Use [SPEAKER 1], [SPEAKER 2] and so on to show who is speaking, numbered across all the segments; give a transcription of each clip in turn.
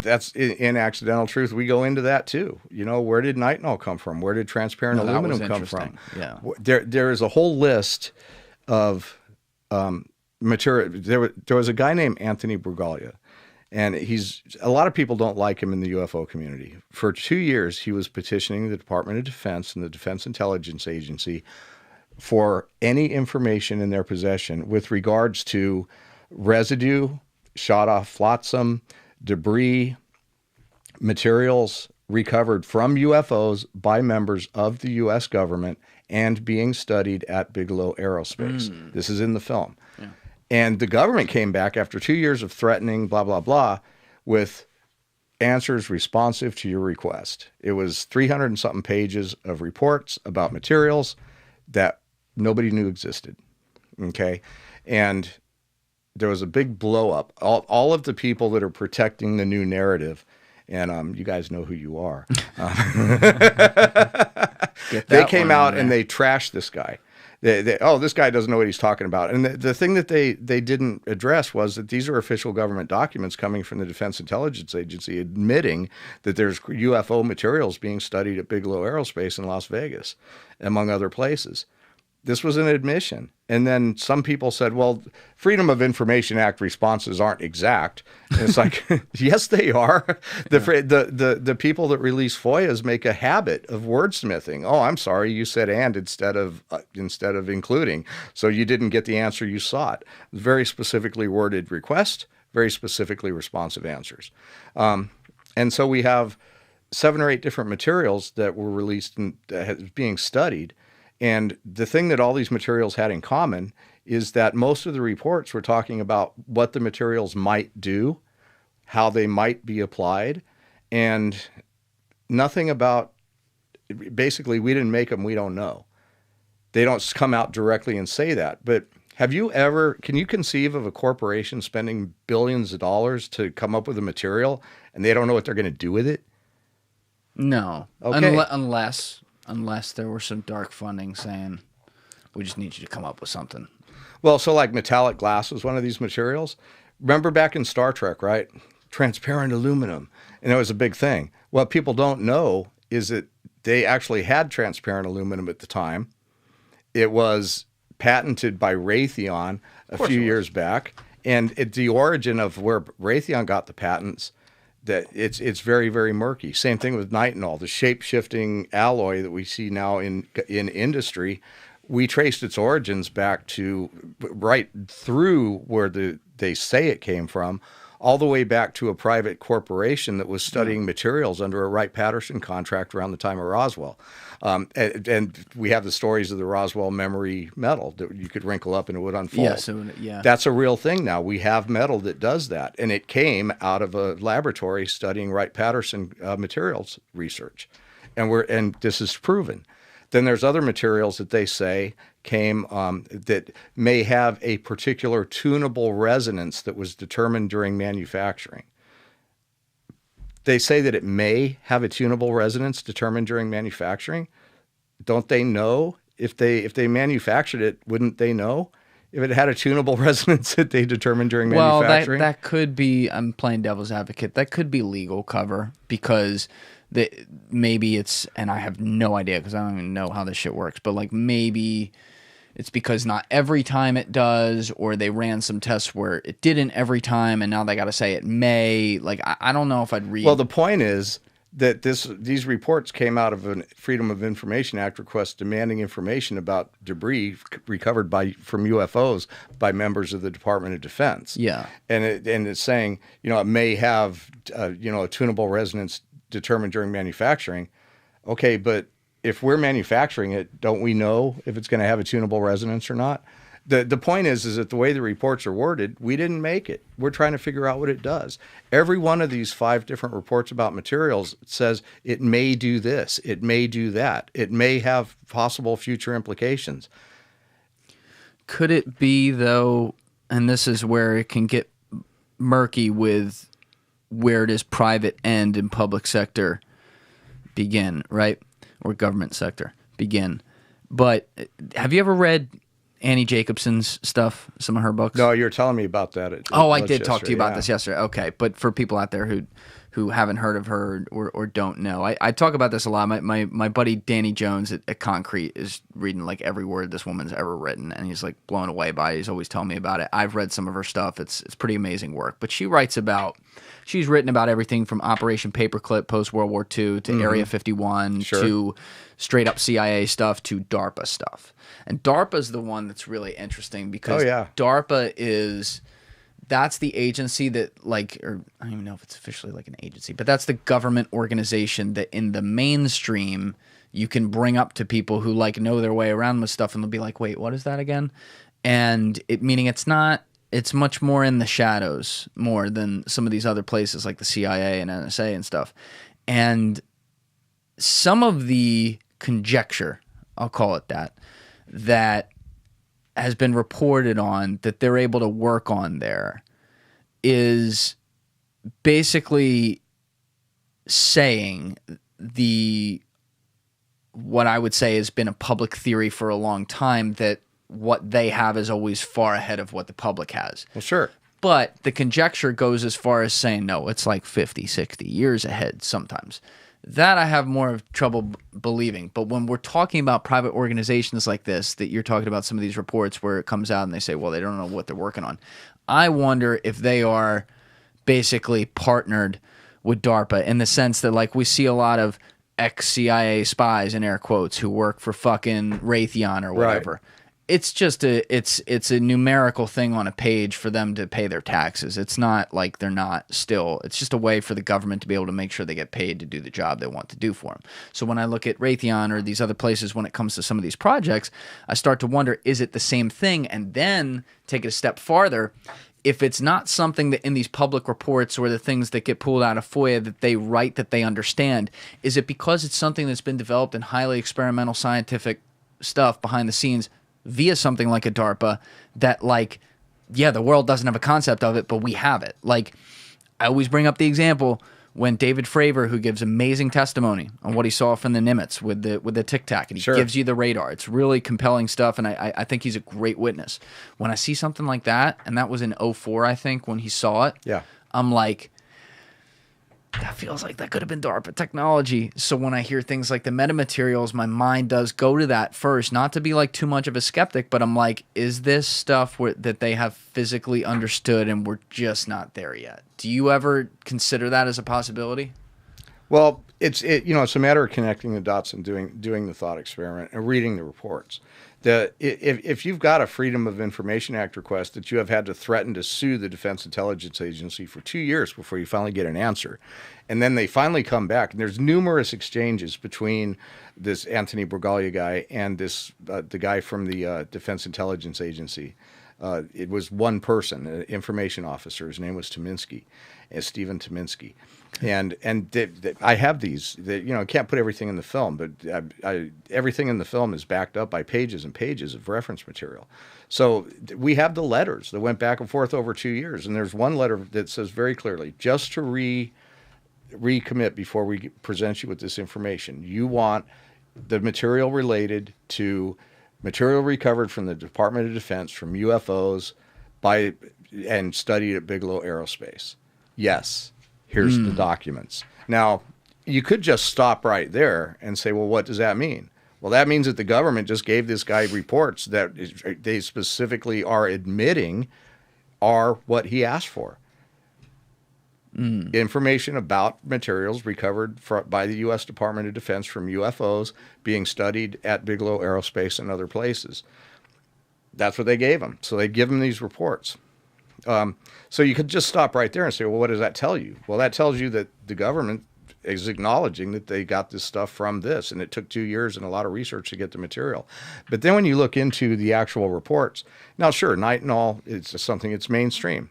[SPEAKER 1] that's in Accidental Truth. We go into that too. You know, where did nitinol come from? Where did transparent aluminum come from?
[SPEAKER 2] Yeah.
[SPEAKER 1] There is a whole list of material. There was a guy named Anthony Brugaglia, and a lot of people don't like him in the UFO community. For 2 years, he was petitioning the Department of Defense and the Defense Intelligence Agency for any information in their possession with regards to residue, shot off flotsam, debris, materials recovered from UFOs by members of the U.S. government and being studied at Bigelow Aerospace. This is in the film. Yeah. And the government came back after 2 years of threatening, blah, blah, blah, with answers responsive to your request. It was 300 and something pages of reports about materials that nobody knew existed. Okay. And there was a big blow up. All of the people that are protecting the new narrative, and you guys know who you are. They came out and they trashed this guy. This guy doesn't know what he's talking about. And the thing that they didn't address was that these are official government documents coming from the Defense Intelligence Agency admitting that there's UFO materials being studied at Bigelow Aerospace in Las Vegas, among other places. This was an admission. And then some people said, well, Freedom of Information Act responses aren't exact. And it's like, yes, they are. The people that release FOIAs make a habit of wordsmithing. Oh, I'm sorry, you said and instead of including. So you didn't get the answer you sought. Very specifically worded request, very specifically responsive answers. And so we have 7 or 8 different materials that were released and being studied. And the thing that all these materials had in common is that most of the reports were talking about what the materials might do, how they might be applied, and nothing about, basically, we didn't make them, we don't know. They don't come out directly and say that. But can you conceive of a corporation spending billions of dollars to come up with a material and they don't know what they're going to do with it?
[SPEAKER 2] No.
[SPEAKER 1] Okay.
[SPEAKER 2] Unless there were some dark funding saying, we just need you to come up with something.
[SPEAKER 1] Well, so like metallic glass was one of these materials. Remember back in Star Trek, right? Transparent aluminum. And it was a big thing. What people don't know is that they actually had transparent aluminum at the time. It was patented by Raytheon a few years back. And the origin of where Raytheon got the patents, that it's very, very murky. Same thing with nitinol, the shape-shifting alloy that we see now in industry. We traced its origins back to right through where they say it came from, all the way back to a private corporation that was studying materials under a Wright-Patterson contract around the time of Roswell. And we have the stories of the Roswell memory metal that you could wrinkle up and it would unfold.
[SPEAKER 2] Yeah.
[SPEAKER 1] That's a real thing now. We have metal that does that. And it came out of a laboratory studying Wright-Patterson materials research. And this is proven. Then there's other materials that they say came that may have a particular tunable resonance that was determined during manufacturing. They say that it may have a tunable resonance determined during manufacturing. Don't they know? If they manufactured it, wouldn't they know? If it had a tunable resonance that they determined during manufacturing?
[SPEAKER 2] Well, that could be, I'm playing devil's advocate, that could be legal cover because maybe it's, and I have no idea because I don't even know how this shit works, but like maybe it's because not every time it does, or they ran some tests where it didn't every time, and now they got to say it may. Like, I don't know if I'd read.
[SPEAKER 1] Well, the point is that these reports came out of a Freedom of Information Act request demanding information about debris recovered from UFOs by members of the Department of Defense.
[SPEAKER 2] Yeah.
[SPEAKER 1] And it's saying, it may have, a tunable resonance determined during manufacturing. Okay, but if we're manufacturing it, don't we know if it's going to have a tunable resonance or not? The point is that the way the reports are worded, we didn't make it. We're trying to figure out what it does. Every one of these 5 different reports about materials says it may do this, it may do that, it may have possible future implications.
[SPEAKER 2] Could it be, though, and this is where it can get murky with where does private end and public sector begin, right? Or government sector begin. But have you ever read Annie Jacobson's stuff, some of her books?
[SPEAKER 1] No, you're telling me about that.
[SPEAKER 2] I did talk to you about this yesterday. Okay, but for people out there who haven't heard of her or don't know, I talk about this a lot. My buddy Danny Jones at Concrete is reading like every word this woman's ever written, and he's like blown away by it. He's always telling me about it. I've read some of her stuff. It's pretty amazing work. But she's written about everything from Operation Paperclip post World War II to Area 51 to straight up CIA stuff to DARPA stuff. And DARPA's the one that's really interesting because DARPA that's the agency that like, or I don't even know if it's officially like an agency, but that's the government organization that in the mainstream you can bring up to people who like know their way around with stuff and they'll be like, wait, what is that again? And meaning it's much more in the shadows more than some of these other places like the CIA and NSA and stuff. And some of the conjecture, I'll call it that has been reported on that they're able to work on there is basically saying what I would say has been a public theory for a long time that what they have is always far ahead of what the public has.
[SPEAKER 1] Well, sure.
[SPEAKER 2] But the conjecture goes as far as saying, no, it's like 50, 60 years ahead sometimes. That I have more of trouble believing. But when we're talking about private organizations like this, that you're talking about some of these reports where it comes out and they say, well, they don't know what they're working on. I wonder if they are basically partnered with DARPA in the sense that like we see a lot of ex-CIA spies in air quotes who work for fucking Raytheon or whatever. Right. It's just it's a numerical thing on a page for them to pay their taxes. It's not like they're not still. It's just a way for the government to be able to make sure they get paid to do the job they want to do for them. So when I look at Raytheon or these other places when it comes to some of these projects, I start to wonder, is it the same thing? And then take it a step farther. If it's not something that in these public reports or the things that get pulled out of FOIA that they write that they understand, is it because it's something that's been developed in highly experimental scientific stuff behind the scenes via something like a DARPA that like, yeah, the world doesn't have a concept of it, but we have it. Like I always bring up the example when David Fravor, who gives amazing testimony on what he saw from the Nimitz with the Tic Tac, and he gives you the radar. It's really compelling stuff, and I think he's a great witness. When I see something like that, and that was in 2004, I think, when he saw it, I'm like, that feels like that could have been DARPA technology. So when I hear things like the metamaterials, my mind does go to that first. Not to be like too much of a skeptic, but I'm like, is this stuff that they have physically understood and we're just not there yet? Do you ever consider that as a possibility?
[SPEAKER 1] Well, it's a matter of connecting the dots and doing the thought experiment and reading the reports. If you've got a Freedom of Information Act request that you have had to threaten to sue the Defense Intelligence Agency for 2 years before you finally get an answer, and then they finally come back, and there's numerous exchanges between this Anthony Bragalia guy and this the guy from the Defense Intelligence Agency. It was one person, an information officer. His name was Stephen Tominski. And I have these. I can't put everything in the film, but everything in the film is backed up by pages and pages of reference material. So we have the letters that went back and forth over 2 years, and there's one letter that says very clearly, just to recommit before we present you with this information, you want the material related to material recovered from the Department of Defense from UFOs and studied at Bigelow Aerospace. Yes. Here's the documents. Now, you could just stop right there and say, well, what does that mean? Well, that means that the government just gave this guy reports that they specifically are admitting are what he asked for. Information about materials recovered by the U.S. Department of Defense from UFOs being studied at Bigelow Aerospace and other places. That's what they gave him. So they give him these reports. So you could just stop right there and say, well, what does that tell you? Well, that tells you that the government is acknowledging that they got this stuff from this, and it took 2 years and a lot of research to get the material. But then when you look into the actual reports, now, sure, nitinol is something that's mainstream.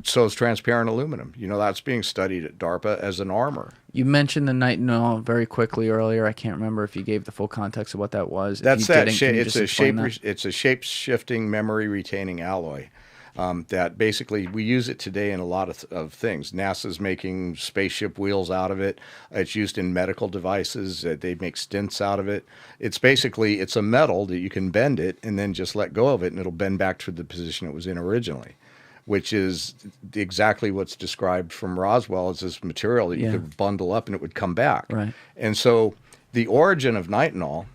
[SPEAKER 1] So is transparent aluminum. That's being studied at DARPA as an armor.
[SPEAKER 2] You mentioned the nitinol very quickly earlier. I can't remember if you gave the full context of what that was.
[SPEAKER 1] That's that. It's a shape-shifting, memory-retaining alloy. that basically we use it today in a lot of things. NASA's making spaceship wheels out of it. It's used in medical devices. They make stents out of it. It's basically, it's a metal that you can bend it and then just let go of it, and it'll bend back to the position it was in originally, which is exactly what's described from Roswell as this material that you could bundle up and it would come back.
[SPEAKER 2] Right.
[SPEAKER 1] And so the origin of nitinol,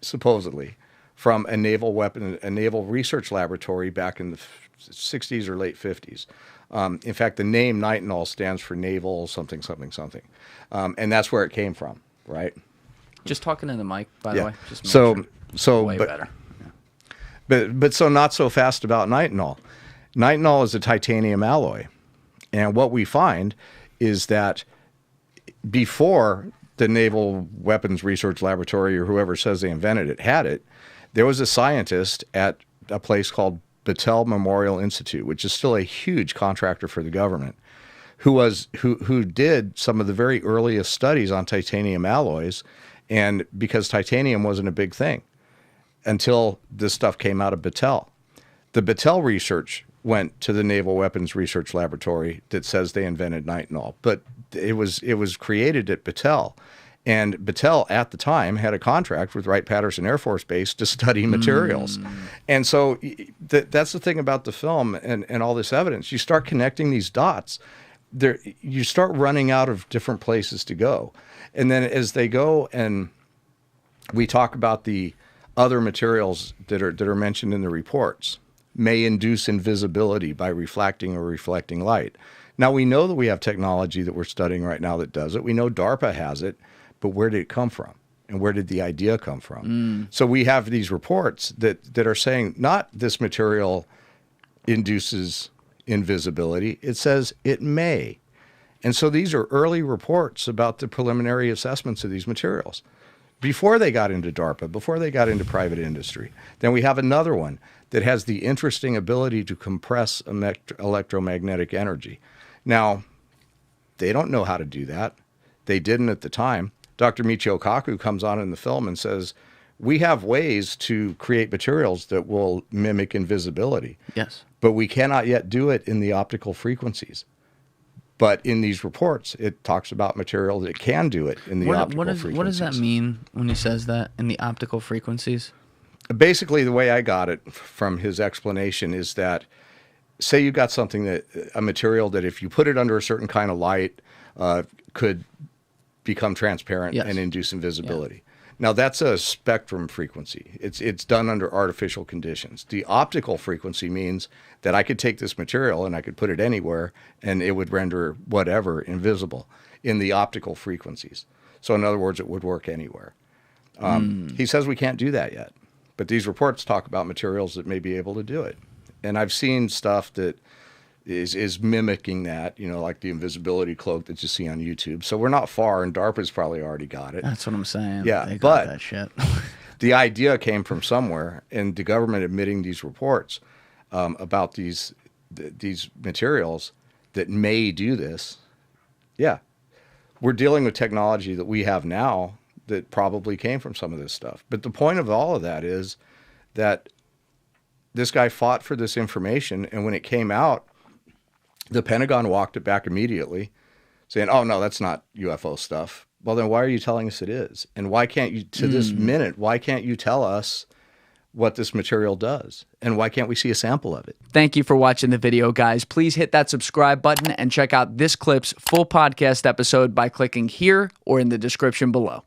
[SPEAKER 1] supposedly, from a naval weapon, a naval research laboratory back in the 60s or late 50s. In fact, the name nitinol stands for naval something, something, something. And that's where it came from, right?
[SPEAKER 2] Just talking in the mic, by the way. Just
[SPEAKER 1] Way
[SPEAKER 2] better.
[SPEAKER 1] But so not so fast about nitinol. Nitinol is a titanium alloy. And what we find is that before the Naval Weapons Research Laboratory or whoever says they invented it had it, there was a scientist at a place called Battelle Memorial Institute, which is still a huge contractor for the government, who did some of the very earliest studies on titanium alloys, and because titanium wasn't a big thing until this stuff came out of Battelle. The Battelle research went to the Naval Weapons Research Laboratory that says they invented nitinol, but it was created at Battelle. And Battelle, at the time, had a contract with Wright-Patterson Air Force Base to study materials. And so that's the thing about the film and all this evidence. You start connecting these dots. You start running out of different places to go. And then as they go and we talk about the other materials that are mentioned in the reports, may induce invisibility by reflecting or reflecting light. Now, we know that we have technology that we're studying right now that does it. We know DARPA has it. But where did it come from? And where did the idea come from? So we have these reports that are saying not this material induces invisibility. It says it may. And so these are early reports about the preliminary assessments of these materials before they got into DARPA, before they got into private industry. Then we have another one that has the interesting ability to compress electromagnetic energy. Now, they don't know how to do that. They didn't at the time. Dr. Michio Kaku comes on in the film and says, we have ways to create materials that will mimic invisibility.
[SPEAKER 2] Yes.
[SPEAKER 1] But we cannot yet do it in the optical frequencies. But in these reports, it talks about material that can do it in the optical frequencies.
[SPEAKER 2] What does that mean when he says that, in the optical frequencies?
[SPEAKER 1] Basically, the way I got it from his explanation is that, say you got something a material that if you put it under a certain kind of light, could become transparent and induce invisibility. Now, that's a spectrum frequency. It's done under artificial conditions. The optical frequency means that I could take this material and I could put it anywhere and it would render whatever invisible in the optical frequencies. So in other words, it would work anywhere. He says we can't do that yet, but these reports talk about materials that may be able to do it. And I've seen stuff that is mimicking that, like the invisibility cloak that you see on YouTube. So we're not far, and DARPA's probably already got it.
[SPEAKER 2] That's what I'm saying.
[SPEAKER 1] Yeah,
[SPEAKER 2] they got
[SPEAKER 1] but
[SPEAKER 2] that shit.
[SPEAKER 1] The idea came from somewhere, and the government admitting these reports about these materials that may do this. Yeah, we're dealing with technology that we have now that probably came from some of this stuff. But the point of all of that is that this guy fought for this information, and when it came out, the Pentagon walked it back immediately, saying, oh, no, that's not UFO stuff. Well, then why are you telling us it is? And why can't you, to this minute, why can't you tell us what this material does? And why can't we see a sample of it?
[SPEAKER 2] Thank you for watching the video, guys. Please hit that subscribe button and check out this clip's full podcast episode by clicking here or in the description below.